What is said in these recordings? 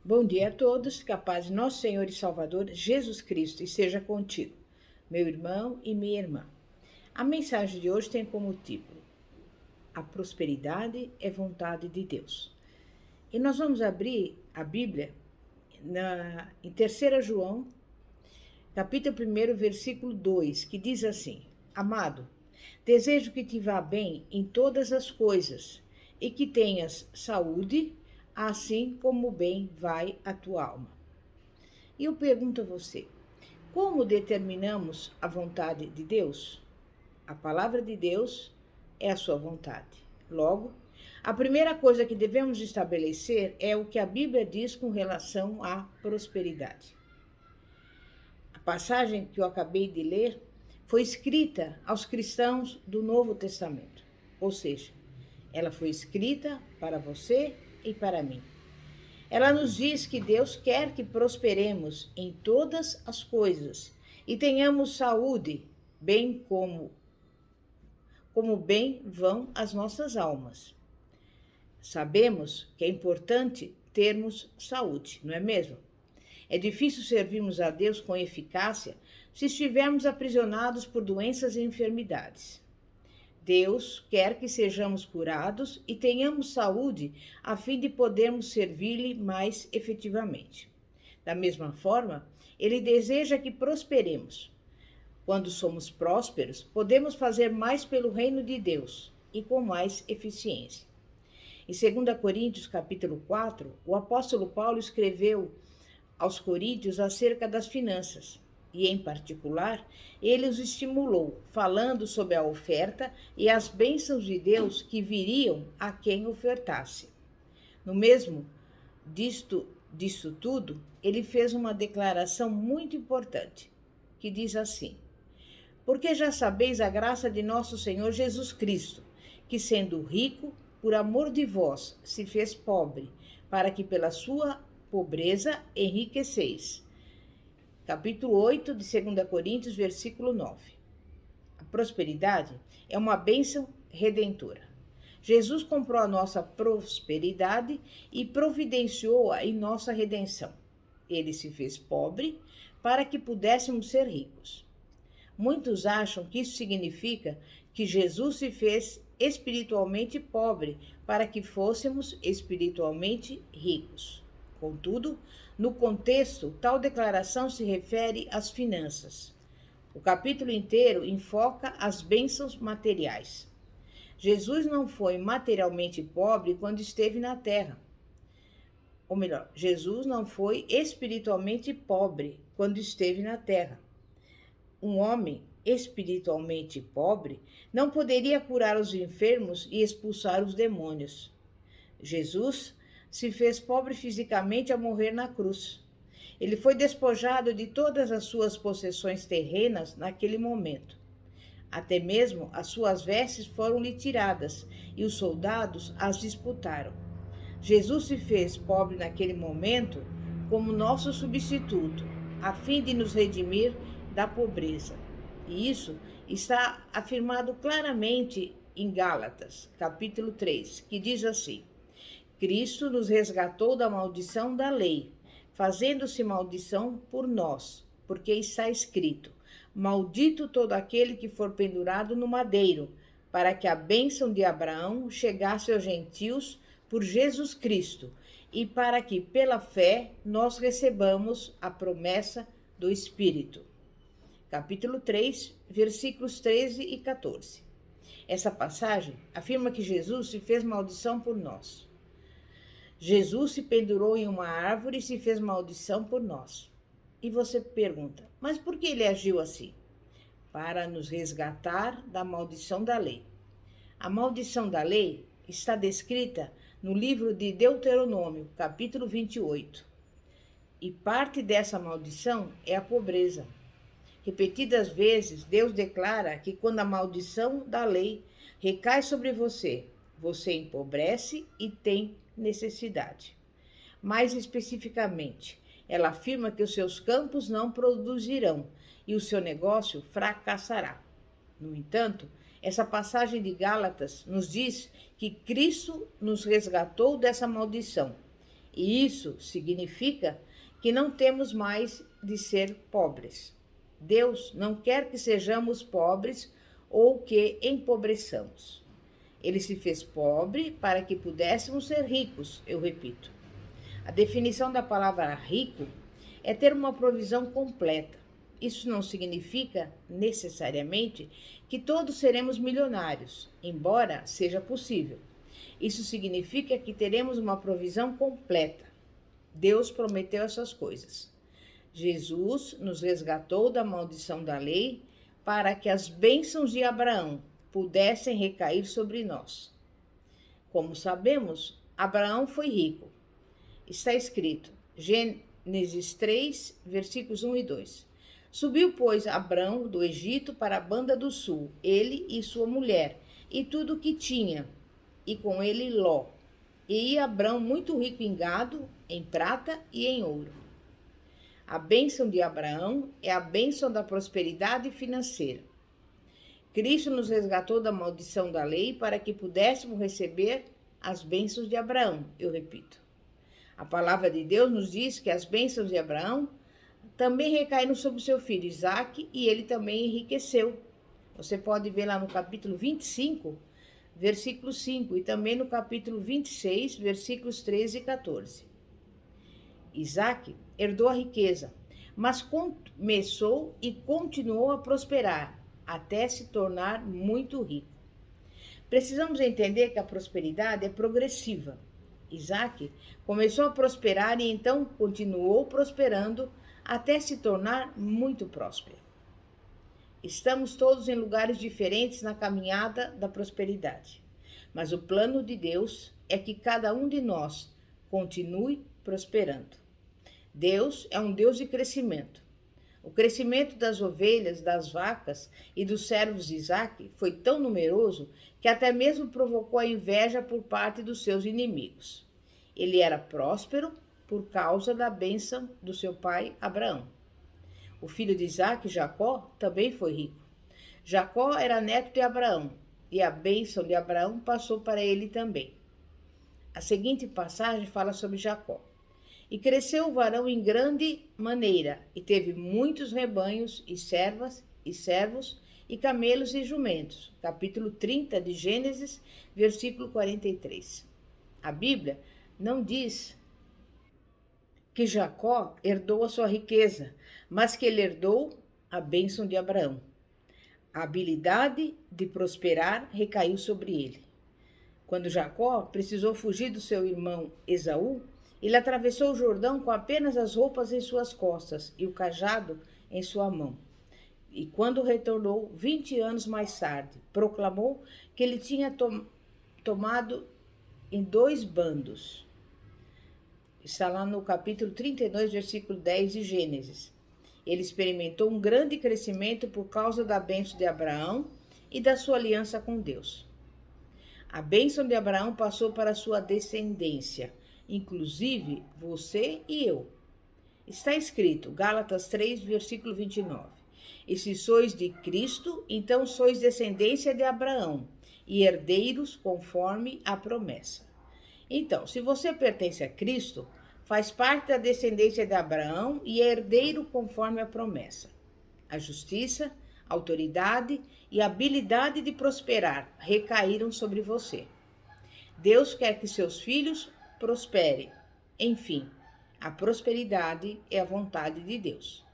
Bom dia a todos, que a paz de nosso Senhor e Salvador Jesus Cristo esteja contigo, meu irmão e minha irmã. A mensagem de hoje tem como título: A prosperidade é vontade de Deus. E nós vamos abrir a Bíblia em 3 João, capítulo 1, versículo 2, que diz assim: Amado, desejo que te vá bem em todas as coisas e que tenhas saúde, assim como bem vai a tua alma. E eu pergunto a você: como determinamos a vontade de Deus? A palavra de Deus é a sua vontade. Logo, a primeira coisa que devemos estabelecer é o que a Bíblia diz com relação à prosperidade. A passagem que eu acabei de ler foi escrita aos cristãos do Novo Testamento, ou seja, ela foi escrita para você e para mim. Ela nos diz que Deus quer que prosperemos em todas as coisas e tenhamos saúde, bem como bem vão as nossas almas. Sabemos que é importante termos saúde, não é mesmo? É difícil servirmos a Deus com eficácia se estivermos aprisionados por doenças e enfermidades. Deus quer que sejamos curados e tenhamos saúde a fim de podermos servir-lhe mais efetivamente. Da mesma forma, Ele deseja que prosperemos. Quando somos prósperos, podemos fazer mais pelo reino de Deus e com mais eficiência. Em 2 Coríntios, capítulo 4, o apóstolo Paulo escreveu aos coríntios acerca das finanças. E, em particular, ele os estimulou, falando sobre a oferta e as bênçãos de Deus que viriam a quem ofertasse. No mesmo disso tudo, ele fez uma declaração muito importante, que diz assim: Porque já sabeis a graça de nosso Senhor Jesus Cristo, que sendo rico, por amor de vós, se fez pobre, para que pela sua pobreza enriqueceis. Capítulo 8 de 2 Coríntios, versículo 9. A prosperidade é uma bênção redentora. Jesus comprou a nossa prosperidade e providenciou-a em nossa redenção. Ele se fez pobre para que pudéssemos ser ricos. Muitos acham que isso significa que Jesus se fez espiritualmente pobre para que fôssemos espiritualmente ricos. Contudo, no contexto, tal declaração se refere às finanças. O capítulo inteiro enfoca as bênçãos materiais. Jesus não foi materialmente pobre quando esteve na terra. Ou melhor, Jesus não foi espiritualmente pobre quando esteve na terra. Um homem espiritualmente pobre não poderia curar os enfermos e expulsar os demônios. Jesus se fez pobre fisicamente ao morrer na cruz. Ele foi despojado de todas as suas possessões terrenas naquele momento. Até mesmo as suas vestes foram-lhe tiradas e os soldados as disputaram. Jesus se fez pobre naquele momento como nosso substituto, a fim de nos redimir da pobreza. E isso está afirmado claramente em Gálatas, capítulo 3, que diz assim: Cristo nos resgatou da maldição da lei, fazendo-se maldição por nós, porque está escrito: Maldito todo aquele que for pendurado no madeiro, para que a bênção de Abraão chegasse aos gentios por Jesus Cristo, e para que, pela fé, nós recebamos a promessa do Espírito. Capítulo 3, versículos 13 e 14. Essa passagem afirma que Jesus se fez maldição por nós. Jesus se pendurou em uma árvore e se fez maldição por nós. E você pergunta, mas por que ele agiu assim? Para nos resgatar da maldição da lei. A maldição da lei está descrita no livro de Deuteronômio, capítulo 28. E parte dessa maldição é a pobreza. Repetidas vezes, Deus declara que quando a maldição da lei recai sobre você, você empobrece e tem necessidade. Mais especificamente, ela afirma que os seus campos não produzirão e o seu negócio fracassará. No entanto, essa passagem de Gálatas nos diz que Cristo nos resgatou dessa maldição E isso significa que não temos mais de ser pobres. Deus não quer que sejamos pobres ou que empobreçamos. Ele se fez pobre para que pudéssemos ser ricos, eu repito. A definição da palavra rico é ter uma provisão completa. Isso não significa, necessariamente, que todos seremos milionários, embora seja possível. Isso significa que teremos uma provisão completa. Deus prometeu essas coisas. Jesus nos resgatou da maldição da lei para que as bênçãos de Abraão pudessem recair sobre nós. Como sabemos, Abraão foi rico. Está escrito, Gênesis 3, versículos 1 e 2. Subiu, pois, Abrão do Egito para a banda do sul, ele e sua mulher, e tudo o que tinha, e com ele Ló. E ia Abrão muito rico em gado, em prata e em ouro. A bênção de Abraão é a bênção da prosperidade financeira. Cristo nos resgatou da maldição da lei para que pudéssemos receber as bênçãos de Abraão, eu repito. A palavra de Deus nos diz que as bênçãos de Abraão também recaíram sobre seu filho Isaque e ele também enriqueceu. Você pode ver lá no capítulo 25, versículo 5 e também no capítulo 26, versículos 13 e 14. Isaque herdou a riqueza, mas começou e continuou a prosperar até se tornar muito rico. Precisamos entender que a prosperidade é progressiva. Isaque começou a prosperar e então continuou prosperando até se tornar muito próspero. Estamos todos em lugares diferentes na caminhada da prosperidade, mas o plano de Deus é que cada um de nós continue prosperando. Deus é um Deus de crescimento. O crescimento das ovelhas, das vacas e dos servos de Isaque foi tão numeroso que até mesmo provocou a inveja por parte dos seus inimigos. Ele era próspero por causa da bênção do seu pai Abraão. O filho de Isaque, Jacó, também foi rico. Jacó era neto de Abraão e a bênção de Abraão passou para ele também. A seguinte passagem fala sobre Jacó. E cresceu o varão em grande maneira, e teve muitos rebanhos, e servas, e servos, e camelos e jumentos. Capítulo 30 de Gênesis, versículo 43. A Bíblia não diz que Jacó herdou a sua riqueza, mas que ele herdou a bênção de Abraão. A habilidade de prosperar recaiu sobre ele. Quando Jacó precisou fugir do seu irmão Esaú, ele atravessou o Jordão com apenas as roupas em suas costas e o cajado em sua mão. E quando retornou, 20 anos mais tarde, proclamou que ele tinha tomado em 2 bandos. Está lá no capítulo 32, versículo 10 de Gênesis. Ele experimentou um grande crescimento por causa da bênção de Abraão e da sua aliança com Deus. A bênção de Abraão passou para a sua descendência, inclusive você e eu. Está escrito, Gálatas 3, versículo 29. E se sois de Cristo, então sois descendência de Abraão e herdeiros conforme a promessa. Então, se você pertence a Cristo, faz parte da descendência de Abraão e é herdeiro conforme a promessa. A justiça, a autoridade e a habilidade de prosperar recaíram sobre você. Deus quer que seus filhos prosperem. Enfim, a prosperidade é a vontade de Deus.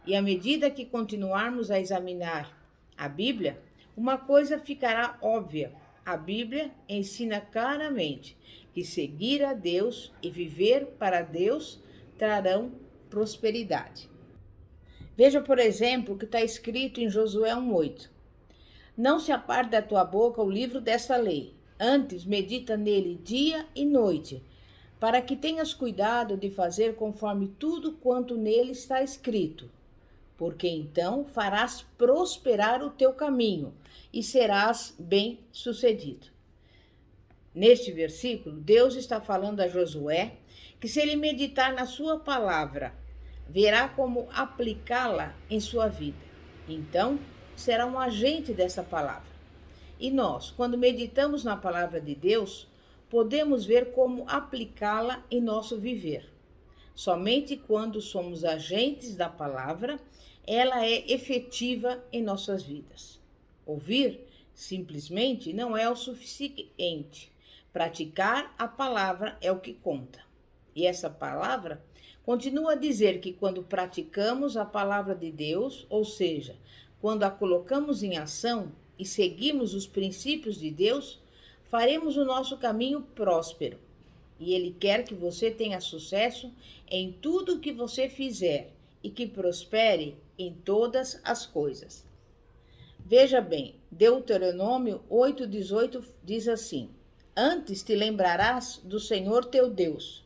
E à medida que continuarmos a examinar a Bíblia, uma coisa ficará óbvia. A Bíblia ensina claramente que seguir a Deus e viver para Deus trarão prosperidade. Veja, por exemplo, o que está escrito em Josué 1:8. Não se aparte da tua boca o livro desta lei, antes medita nele dia e noite, para que tenhas cuidado de fazer conforme tudo quanto nele está escrito, porque então farás prosperar o teu caminho e serás bem-sucedido. Neste versículo, Deus está falando a Josué que se ele meditar na sua palavra, verá como aplicá-la em sua vida. Então, será um agente dessa palavra. E nós, quando meditamos na palavra de Deus, podemos ver como aplicá-la em nosso viver. Somente quando somos agentes da palavra, ela é efetiva em nossas vidas. Ouvir simplesmente não é o suficiente. Praticar a palavra é o que conta. E essa palavra continua a dizer que quando praticamos a palavra de Deus, ou seja, quando a colocamos em ação e seguimos os princípios de Deus, faremos o nosso caminho próspero. E Ele quer que você tenha sucesso em tudo o que você fizer e que prospere em todas as coisas. Veja bem, Deuteronômio 8,18 diz assim: Antes te lembrarás do Senhor teu Deus,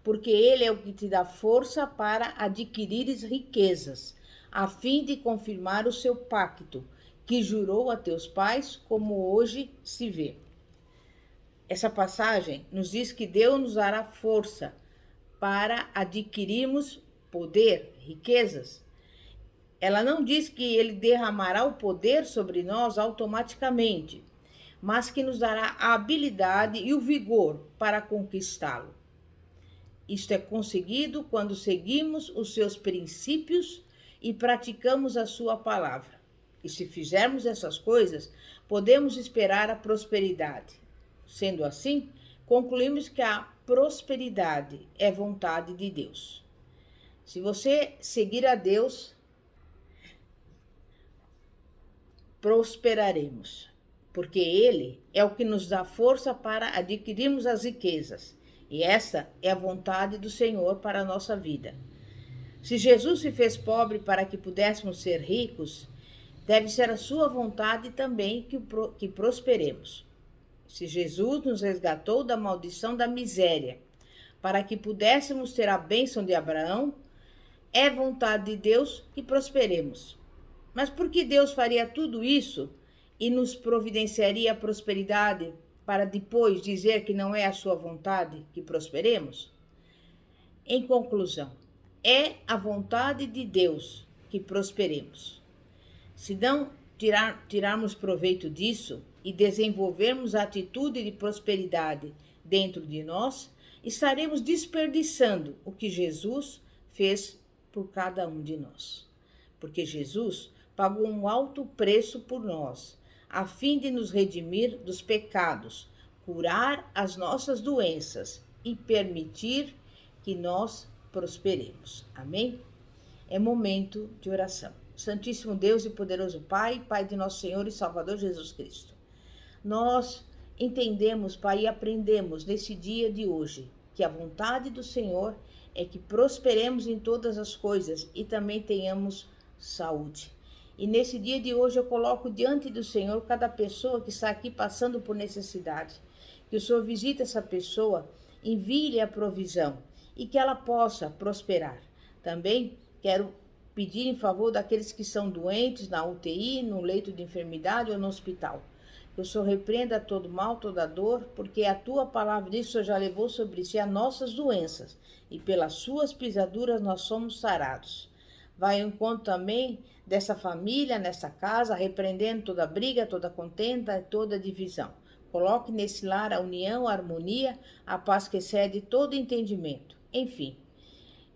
porque Ele é o que te dá força para adquirires riquezas, a fim de confirmar o seu pacto, que jurou a teus pais, como hoje se vê. Essa passagem nos diz que Deus nos dará força para adquirirmos poder, riquezas. Ela não diz que Ele derramará o poder sobre nós automaticamente, mas que nos dará a habilidade e o vigor para conquistá-lo. Isto é conseguido quando seguimos os seus princípios e praticamos a sua palavra. E se fizermos essas coisas, podemos esperar a prosperidade. Sendo assim, concluímos que a prosperidade é vontade de Deus. Se você seguir a Deus, prosperaremos, porque Ele é o que nos dá força para adquirirmos as riquezas. E essa é a vontade do Senhor para a nossa vida. Se Jesus se fez pobre para que pudéssemos ser ricos, deve ser a sua vontade também que prosperemos. Se Jesus nos resgatou da maldição da miséria, para que pudéssemos ter a bênção de Abraão, é vontade de Deus que prosperemos. Mas por que Deus faria tudo isso e nos providenciaria a prosperidade para depois dizer que não é a sua vontade que prosperemos? Em conclusão, é a vontade de Deus que prosperemos. Se não tirarmos proveito disso e desenvolvermos a atitude de prosperidade dentro de nós, estaremos desperdiçando o que Jesus fez por cada um de nós. Porque Jesus pagou um alto preço por nós, a fim de nos redimir dos pecados, curar as nossas doenças e permitir que nós prosperemos. Amém? É momento de oração. Santíssimo Deus e poderoso Pai, Pai de nosso Senhor e Salvador Jesus Cristo, nós entendemos, Pai, e aprendemos nesse dia de hoje que a vontade do Senhor é que prosperemos em todas as coisas e também tenhamos saúde. E nesse dia de hoje eu coloco diante do Senhor cada pessoa que está aqui passando por necessidade. Que o Senhor visite essa pessoa, envie-lhe a provisão e que ela possa prosperar. Também quero pedir em favor daqueles que são doentes na UTI, no leito de enfermidade ou no hospital. Que o Senhor repreenda todo mal, toda dor, porque a tua palavra diz que o Senhor já levou sobre si as nossas doenças e pelas suas pisaduras nós somos sarados. Vai ao encontro também dessa família, nessa casa, repreendendo toda briga, toda contenda e toda divisão. Coloque nesse lar a união, a harmonia, a paz que excede todo entendimento. Enfim,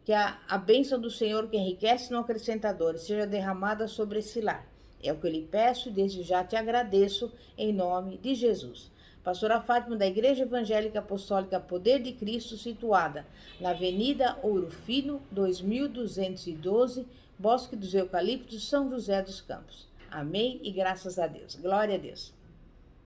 que a bênção do Senhor que enriquece no acrescentador seja derramada sobre esse lar. É o que eu lhe peço e desde já te agradeço em nome de Jesus. Pastora Fátima da Igreja Evangélica Apostólica Poder de Cristo, situada na Avenida Ouro Fino, 2212, Bosque dos Eucaliptos, São José dos Campos. Amém e graças a Deus. Glória a Deus.